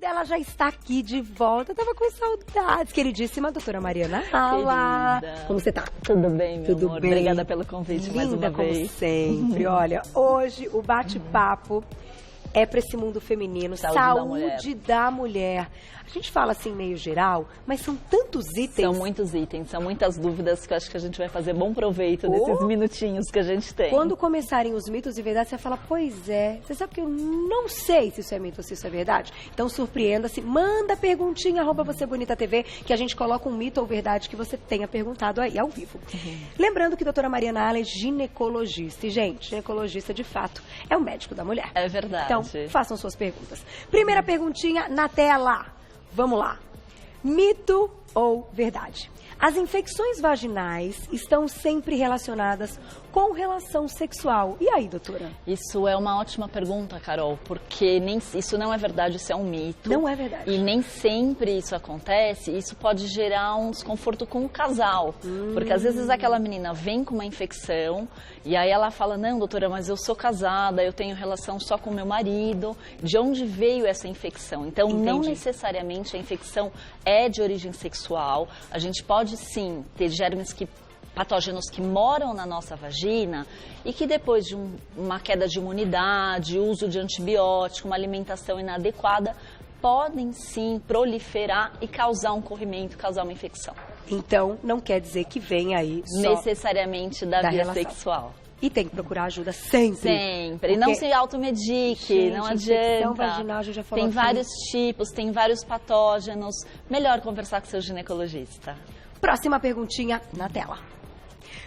Ela já está aqui de volta. Eu tava com saudades. Queridíssima doutora Mariana Rala. Como você tá? Tudo bem, meu amor. Bem. Obrigada pelo convite mais uma vez. Como sempre. Olha, hoje o bate-papo é para esse mundo feminino. Saúde da mulher. A gente fala assim meio geral, mas são tantos itens. São muitos itens, são muitas dúvidas que eu acho que a gente vai fazer bom proveito desses minutinhos que a gente tem. Quando começarem os mitos e verdades, você fala, pois é, você sabe que eu não sei se isso é mito ou se isso é verdade? Então surpreenda-se, manda perguntinha, @VocêBonitaTV, que a gente coloca um mito ou verdade que você tenha perguntado aí, ao vivo. Lembrando que a doutora Mariana Rala é ginecologista. E, gente, ginecologista, de fato, é o médico da mulher. É verdade. Então, façam suas perguntas. Primeira perguntinha na tela. Vamos lá. Mito ou verdade? As infecções vaginais estão sempre relacionadas com relação sexual. E aí, doutora? Isso é uma ótima pergunta, Carol, porque isso não é verdade, isso é um mito. Não é verdade. E nem sempre isso acontece, isso pode gerar um desconforto com o casal. Porque às vezes aquela menina vem com uma infecção e aí ela fala, não, doutora, mas eu sou casada, eu tenho relação só com meu marido. De onde veio essa infecção? Então, não necessariamente a infecção é de origem sexual. A gente pode sim ter germes patógenos que moram na nossa vagina e que depois de uma queda de imunidade, uso de antibiótico, uma alimentação inadequada, podem sim proliferar e causar um corrimento, causar uma infecção. Então, não quer dizer que vem aí só necessariamente da via sexual. E tem que procurar ajuda sempre. Sempre. E não se automedique, gente, não adianta. Vaginal, a gente já falou tem vários tipos, tem vários patógenos. Melhor conversar com seu ginecologista. Próxima perguntinha na tela.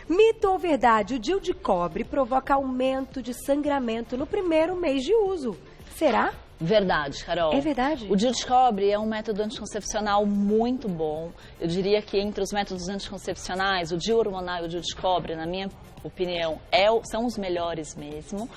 Mito ou verdade, o DIU de cobre provoca aumento de sangramento no primeiro mês de uso. Será? Verdade, Carol. É verdade? O DIU de cobre é um método anticoncepcional muito bom. Eu diria que entre os métodos anticoncepcionais, o DIU hormonal e o DIU de cobre, na minha opinião, são os melhores mesmo.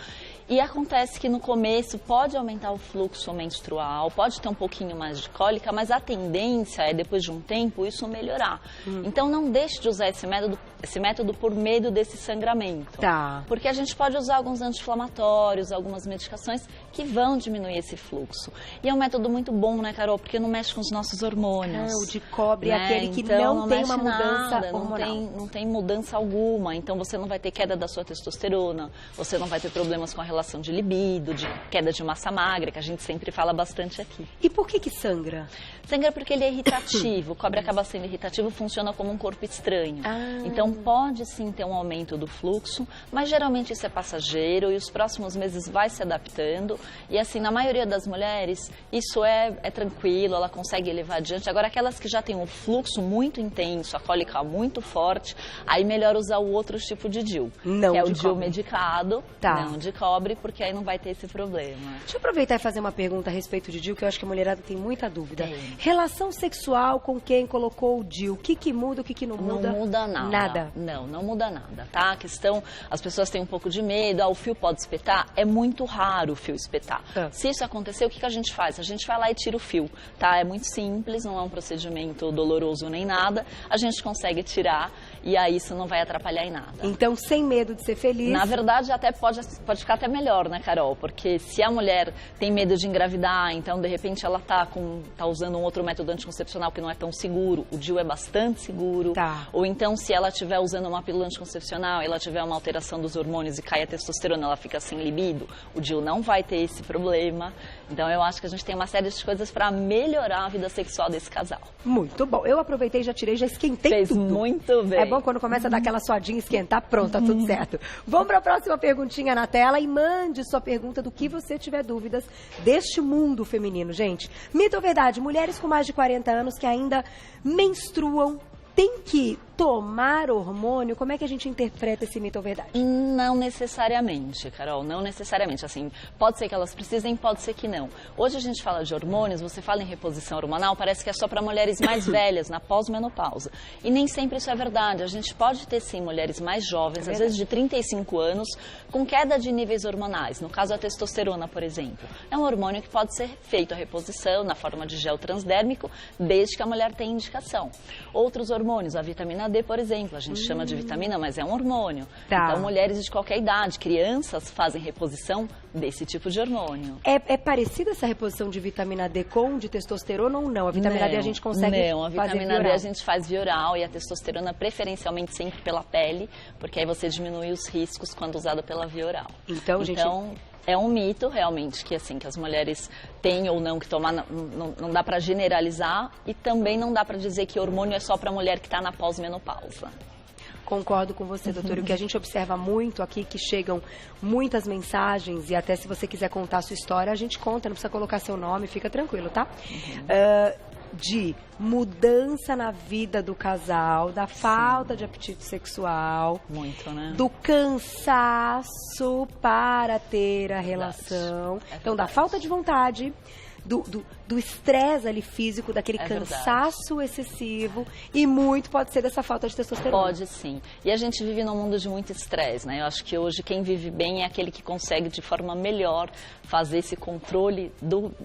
E acontece que no começo pode aumentar o fluxo menstrual, pode ter um pouquinho mais de cólica, mas a tendência é, depois de um tempo, isso melhorar. Então não deixe de usar esse método por medo desse sangramento. Tá. Porque a gente pode usar alguns anti-inflamatórios, algumas medicações que vão diminuir esse fluxo. E é um método muito bom, né, Carol? Porque não mexe com os nossos hormônios. O de cobre é aquele que então, não tem uma mudança hormonal. Não tem mudança alguma. Então você não vai ter queda da sua testosterona, você não vai ter problemas com a relação de libido, de queda de massa magra, que a gente sempre fala bastante aqui. E por que sangra? Sangra porque ele é irritativo. O cobre acaba sendo irritativo, funciona como um corpo estranho. Então pode sim ter um aumento do fluxo, mas geralmente isso é passageiro e os próximos meses vai se adaptando. E assim, na maioria das mulheres, isso é tranquilo, ela consegue levar adiante. Agora, aquelas que já têm um fluxo muito intenso, a cólica muito forte, aí melhor usar o outro tipo de DIU, que é o DIU medicado, não de cobre, porque aí não vai ter esse problema. Deixa eu aproveitar e fazer uma pergunta a respeito de DIU, que eu acho que a mulherada tem muita dúvida. Relação sexual com quem colocou o DIU, o que muda, o que não muda? Não muda nada. Nada? Não muda nada, tá? A questão, as pessoas têm um pouco de medo, o fio pode espetar, é muito raro o fio espetar. Se isso acontecer, o que a gente faz? A gente vai lá e tira o fio, tá? É muito simples, não é um procedimento doloroso nem nada, a gente consegue tirar e aí isso não vai atrapalhar em nada. Então, sem medo de ser feliz... Na verdade, até pode ficar até melhor, né, Carol? Porque se a mulher tem medo de engravidar, então de repente ela tá usando um outro método anticoncepcional que não é tão seguro, o DIU é bastante seguro. Ou então se ela estiver usando uma pílula anticoncepcional, ela tiver uma alteração dos hormônios e cai a testosterona, ela fica sem libido, o DIU não vai ter esse problema. Então eu acho que a gente tem uma série de coisas para melhorar a vida sexual desse casal. Muito bom. Eu aproveitei, já tirei, já esquentei tudo. Fez muito bem. É bom quando começa a dar aquela suadinha, esquentar, pronto, tá tudo certo. Vamos para a próxima perguntinha na tela e mande sua pergunta do que você tiver dúvidas deste mundo feminino, gente. Mito ou verdade? Mulheres com mais de 40 anos que ainda menstruam têm que tomar hormônio? Como é que a gente interpreta esse mito ou verdade? Não necessariamente, Carol, não necessariamente. Assim, pode ser que elas precisem, pode ser que não. Hoje a gente fala de hormônios, você fala em reposição hormonal, parece que é só para mulheres mais velhas, na pós-menopausa. E nem sempre isso é verdade. A gente pode ter, sim, mulheres mais jovens, às vezes de 35 anos, com queda de níveis hormonais. No caso, a testosterona, por exemplo. É um hormônio que pode ser feito a reposição na forma de gel transdérmico, desde que a mulher tenha indicação. Outros hormônios, a vitamina D, por exemplo. A gente chama de vitamina, mas é um hormônio. Tá. Então, mulheres de qualquer idade, crianças, fazem reposição desse tipo de hormônio. É parecida essa reposição de vitamina D com de testosterona ou não? A vitamina D a gente consegue Não, a vitamina D a gente faz via oral e a testosterona preferencialmente sempre pela pele, porque aí você diminui os riscos quando usada pela via oral. Então, gente... É um mito, realmente, que assim, que as mulheres têm ou não que tomar, não dá para generalizar e também não dá para dizer que hormônio é só para mulher que está na pós-menopausa. Concordo com você, doutora. O que a gente observa muito aqui, que chegam muitas mensagens, e até se você quiser contar a sua história, a gente conta, não precisa colocar seu nome, fica tranquilo, tá? De mudança na vida do casal, da falta de apetite sexual. Muito, né? Do cansaço para ter a relação. Então, da falta de vontade, do estresse ali físico, daquele cansaço excessivo, e muito pode ser dessa falta de testosterona. Pode sim. E a gente vive num mundo de muito estresse, né? Eu acho que hoje quem vive bem é aquele que consegue de forma melhor fazer esse controle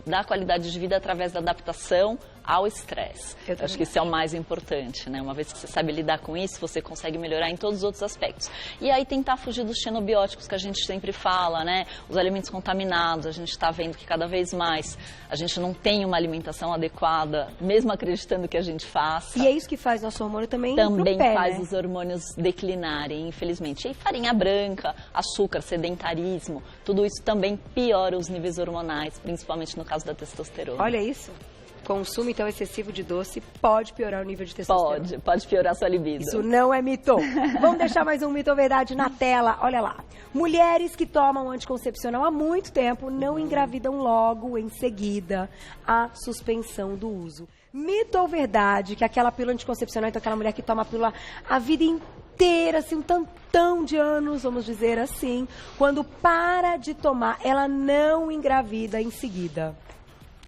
da qualidade de vida através da adaptação ao estresse. Eu acho que isso é o mais importante, né? Uma vez que você sabe lidar com isso, você consegue melhorar em todos os outros aspectos. E aí tentar fugir dos xenobióticos que a gente sempre fala, né? Os alimentos contaminados, a gente está vendo que cada vez mais a gente não tem uma alimentação adequada, mesmo acreditando que a gente faça. E é isso que faz nosso hormônio também faz, né? Os hormônios declinarem, infelizmente. E farinha branca, açúcar, sedentarismo, tudo isso também piora os níveis hormonais, principalmente no caso da testosterona. Olha isso. Consumo, então, excessivo de doce pode piorar o nível de testosterona. Pode piorar a sua libido. Isso não é mito. Vamos deixar mais um mito ou verdade na tela. Olha lá. Mulheres que tomam anticoncepcional há muito tempo não engravidam logo em seguida a suspensão do uso. Mito ou verdade que aquela pílula anticoncepcional, então aquela mulher que toma a pílula a vida inteira, assim, um tantão de anos, vamos dizer assim, quando para de tomar, ela não engravida em seguida.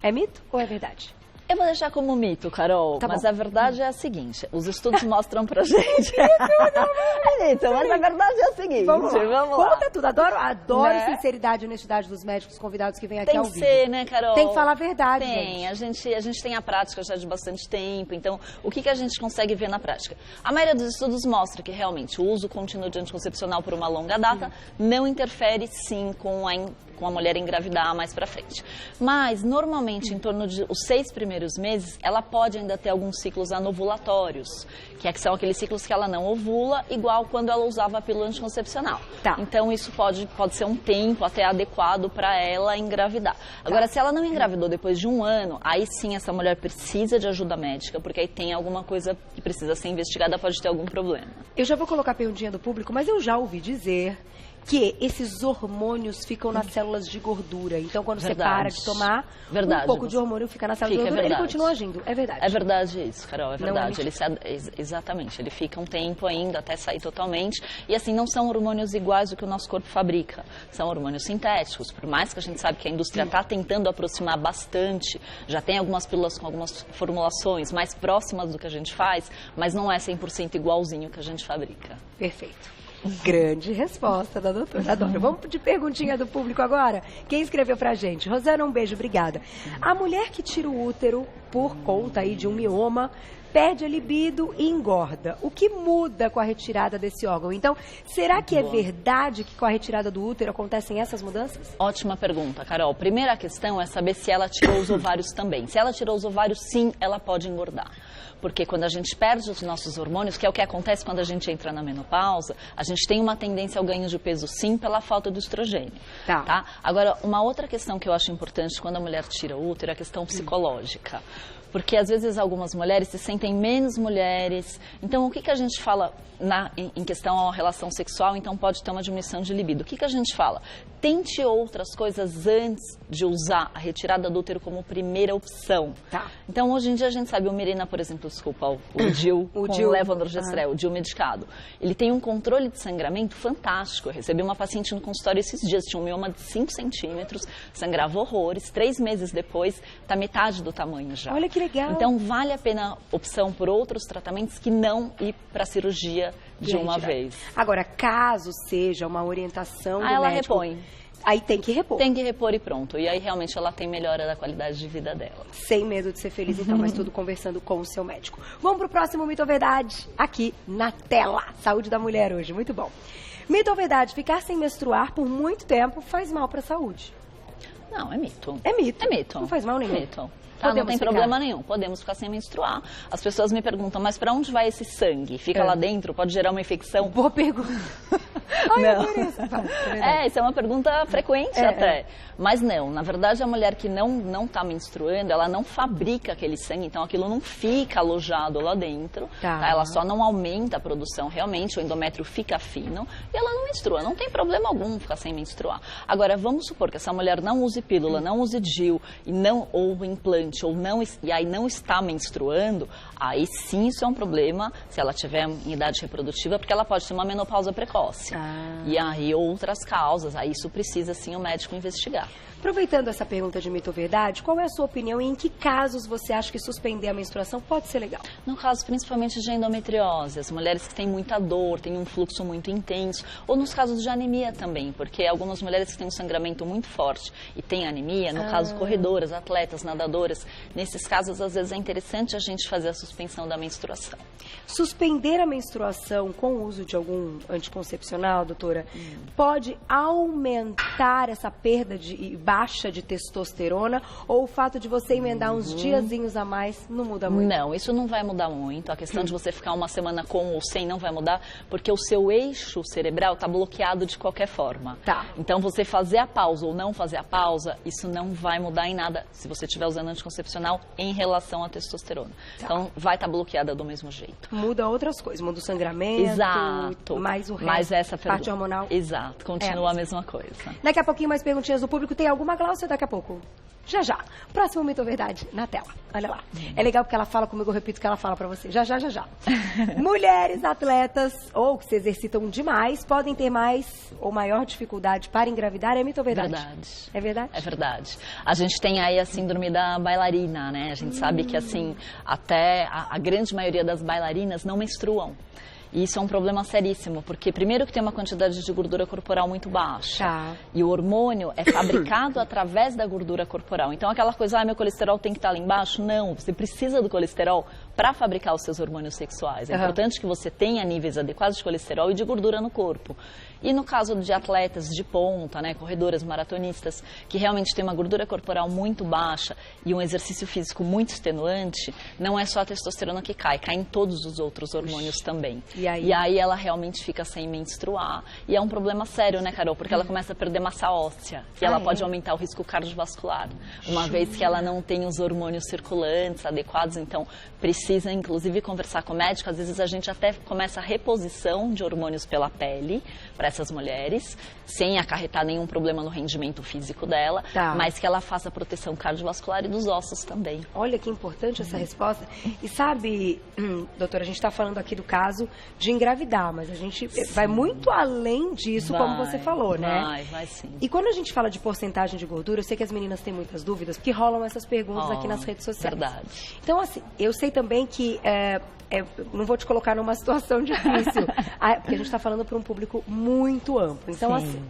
É mito ou é verdade? Eu vou deixar como mito, Carol, tá mas bom. A verdade é a seguinte, os estudos mostram pra gente... É mito, mas a verdade é a seguinte, vamos lá. Conta tudo, adoro né? Sinceridade e honestidade dos médicos convidados que vêm aqui ao vivo. Tem que ser, né, Carol? Tem que falar a verdade, Tem, gente. A gente tem a prática já de bastante tempo, então o que a gente consegue ver na prática? A maioria dos estudos mostra que realmente o uso contínuo de anticoncepcional por uma longa data não interfere sim com a mulher engravidar mais pra frente. Mas, normalmente, em torno de os 6 primeiros meses, ela pode ainda ter alguns ciclos anovulatórios, que são aqueles ciclos que ela não ovula, igual quando ela usava a pílula anticoncepcional. Tá. Então, isso pode ser um tempo até adequado para ela engravidar. Agora, se ela não engravidou depois de 1 ano, aí sim essa mulher precisa de ajuda médica, porque aí tem alguma coisa que precisa ser investigada, pode ter algum problema. Eu já vou colocar a perguntinha do público, mas eu já ouvi dizer que esses hormônios ficam nas células de gordura. Então, quando você para de tomar, um pouco de hormônio fica na célula de gordura, ele continua agindo. É verdade. É verdade isso, Carol, é verdade. Não é exatamente, ele fica um tempo ainda até sair totalmente. E assim, não são hormônios iguais ao que o nosso corpo fabrica. São hormônios sintéticos. Por mais que a gente sabe que a indústria está tentando aproximar bastante, já tem algumas pílulas com algumas formulações mais próximas do que a gente faz, mas não é 100% igualzinho que a gente fabrica. Perfeito. Grande resposta da doutora. Adoro. Vamos de perguntinha do público agora? Quem escreveu pra gente? Rosana, um beijo, obrigada. A mulher que tira o útero por conta aí de um mioma perde a libido e engorda. O que muda com a retirada desse órgão? Então, será que é verdade que com a retirada do útero acontecem essas mudanças? Ótima pergunta, Carol. Primeira questão é saber se ela tirou os ovários também. Se ela tirou os ovários, sim, ela pode engordar. Porque quando a gente perde os nossos hormônios, que é o que acontece quando a gente entra na menopausa, a gente tem uma tendência ao ganho de peso, sim, pela falta do estrogênio. Tá? Agora, uma outra questão que eu acho importante quando a mulher tira o útero é a questão psicológica. Porque às vezes algumas mulheres se sentem menos mulheres. Então, o que a gente fala em questão à relação sexual, então pode ter uma diminuição de libido. O que a gente fala? Tente outras coisas antes de usar a retirada do útero como primeira opção. Tá. Então, hoje em dia a gente sabe, o Mirena, por exemplo, o DIU, com levonorgestrel, o DIU medicado, ele tem um controle de sangramento fantástico. Eu recebi uma paciente no consultório esses dias, tinha um mioma de 5 centímetros, sangrava horrores, 3 meses depois, está metade do tamanho já. Olha que legal. Então, vale a pena opção por outros tratamentos que não ir para a cirurgia de uma vez. Agora, caso seja uma orientação do ela médico, repõe. Aí tem que repor. Tem que repor e pronto. E aí realmente ela tem melhora da qualidade de vida dela. Sem medo de ser feliz, então, mas tudo conversando com o seu médico. Vamos pro próximo Mito ou Verdade, aqui na tela. Saúde da mulher hoje, muito bom. Mito ou verdade, ficar sem menstruar por muito tempo faz mal pra saúde? Não, é mito. É mito. É mito. Não faz mal nenhum. É mito. Tá, não tem problema nenhum, podemos ficar sem menstruar. As pessoas me perguntam, mas para onde vai esse sangue? Fica lá dentro, pode gerar uma infecção? Boa pergunta. Ai, não. Isso é uma pergunta frequente até. Mas não, na verdade a mulher que não está menstruando, ela não fabrica aquele sangue, então aquilo não fica alojado lá dentro, tá? Ela só não aumenta a produção realmente, o endométrio fica fino e ela não menstrua, não tem problema algum ficar sem menstruar. Agora, vamos supor que essa mulher não use pílula, não use DIU, ou implante, e aí não está menstruando, aí sim isso é um problema se ela tiver em idade reprodutiva, porque ela pode ter uma menopausa precoce. E aí outras causas, aí isso precisa sim o médico investigar. Aproveitando essa pergunta de mito ou verdade, qual é a sua opinião e em que casos você acha que suspender a menstruação pode ser legal? No caso principalmente de endometriose, as mulheres que têm muita dor, têm um fluxo muito intenso, ou nos casos de anemia também, porque algumas mulheres que têm um sangramento muito forte e têm anemia, no caso corredoras, atletas, nadadoras, nesses casos às vezes é interessante a gente fazer a suspensão da menstruação. Suspender a menstruação com o uso de algum anticoncepcional, doutora, pode aumentar essa perda e baixa de testosterona, ou o fato de você emendar uns diazinhos a mais não muda muito? Não, isso não vai mudar muito. A questão de você ficar uma semana com ou sem não vai mudar, porque o seu eixo cerebral está bloqueado de qualquer forma. Então você fazer a pausa ou não fazer a pausa, isso não vai mudar em nada se você estiver usando anticoncepcional em relação à testosterona. Então vai estar bloqueada do mesmo jeito. Muda outras coisas, muda o sangramento, exato, mais o resto, mais essa parte hormonal. Exato, continua a mesma coisa. Daqui a pouquinho mais perguntinhas do público. Tem alguma, Glaucia? Daqui a pouco? Já, já. Próximo Mito ou Verdade, na tela. Olha lá. É legal porque ela fala comigo, eu repito o que ela fala pra você. Já, já, já, já. Mulheres atletas ou que se exercitam demais podem ter mais ou maior dificuldade para engravidar. É mito ou verdade? Verdade. É verdade? É verdade. A gente tem aí a síndrome da bailarina, né? A gente sabe que, assim, até a grande maioria das bailarinas não menstruam. E isso é um problema seríssimo, porque primeiro que tem uma quantidade de gordura corporal muito baixa. E o hormônio é fabricado através da gordura corporal. Então aquela coisa, meu colesterol tem que estar lá embaixo. Não, você precisa do colesterol para fabricar os seus hormônios sexuais. É importante que você tenha níveis adequados de colesterol e de gordura no corpo. E no caso de atletas de ponta, né, corredoras, maratonistas, que realmente tem uma gordura corporal muito baixa e um exercício físico muito extenuante, não é só a testosterona que cai, caem todos os outros hormônios também. E aí ela realmente fica sem menstruar. E é um problema sério, né, Carol? Porque ela começa a perder massa óssea e ela pode aumentar o risco cardiovascular, uma vez que ela não tem os hormônios circulantes adequados. Então precisa inclusive conversar com o médico. Às vezes a gente até começa a reposição de hormônios pela pele para essas mulheres, sem acarretar nenhum problema no rendimento físico dela, mas que ela faça proteção cardiovascular e dos ossos também. Olha que importante essa resposta. E sabe, doutora, a gente está falando aqui do caso de engravidar, mas a gente vai muito além disso, como você falou, né? Vai sim. E quando a gente fala de porcentagem de gordura, eu sei que as meninas têm muitas dúvidas, porque rolam essas perguntas aqui nas redes sociais. Verdade. Então, assim, eu sei também que não vou te colocar numa situação difícil, porque a gente está falando para um público muito amplo. Então, assim,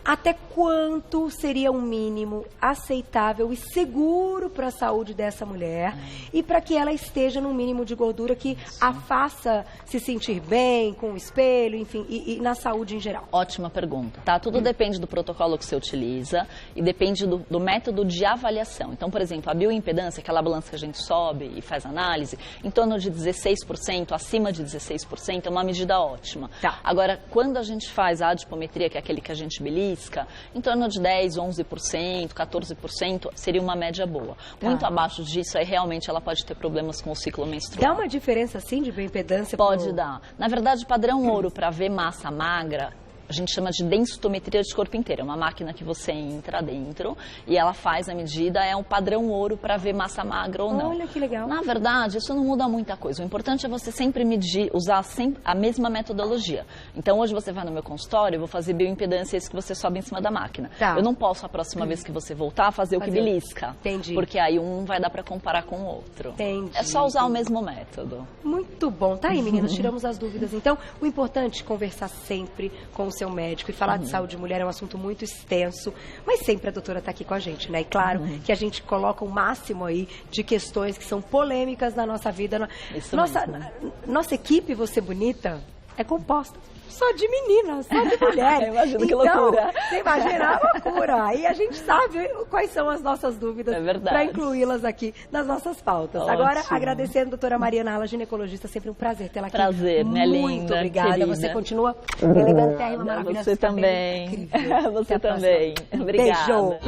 até quanto seria um mínimo aceitável e seguro para a saúde dessa mulher e para que ela esteja num mínimo de gordura que a faça se sentir bem, com o espelho, enfim, e na saúde em geral? Ótima pergunta. Tá? Tudo depende do protocolo que você utiliza e depende do método de avaliação. Então, por exemplo, a bioimpedância, aquela balança que a gente sobe e faz análise, em torno de 16%, acima de 16%, é uma medida ótima. Agora, quando a gente faz a adipometria, que é aquele que a gente belisca, em torno de 10%, 11%, 14% seria uma média boa. Muito abaixo disso, aí realmente ela pode ter problemas com o ciclo menstrual. Dá uma diferença, assim, de bioimpedância? Pode dar. Na verdade, padrão ouro para ver massa magra, a gente chama de densitometria de corpo inteiro. É uma máquina que você entra dentro e ela faz a medida, é um padrão ouro para ver massa magra ou não. Olha que legal. Na verdade, isso não muda muita coisa. O importante é você sempre medir, usar sempre a mesma metodologia. Então, hoje você vai no meu consultório, eu vou fazer bioimpedância, isso que você sobe em cima da máquina. Eu não posso, a próxima vez que você voltar, fazer o que belisca. Entendi. Porque aí um vai dar para comparar com o outro. Entendi. É só usar o mesmo método. Muito bom. Tá aí, meninas, tiramos as dúvidas. Então, o importante é conversar sempre com o você é um médico, e falar de saúde de mulher é um assunto muito extenso, mas sempre a doutora está aqui com a gente, né? E claro que a gente coloca o máximo aí de questões que são polêmicas na nossa vida. Isso Nossa equipe Você Bonita é composta só de meninas, só de mulheres. Imagina que loucura. Você imagina a loucura. E a gente sabe quais são as nossas dúvidas para incluí-las aqui nas nossas pautas. Ótimo. Agora, agradecendo a doutora Mariana Ala, ginecologista, sempre um prazer tê-la aqui. Prazer, minha linda. Muito obrigada. Querida. Você continua elegantérrima, maravilhosa. Você também. Incrível. Você também. Obrigada. Beijo.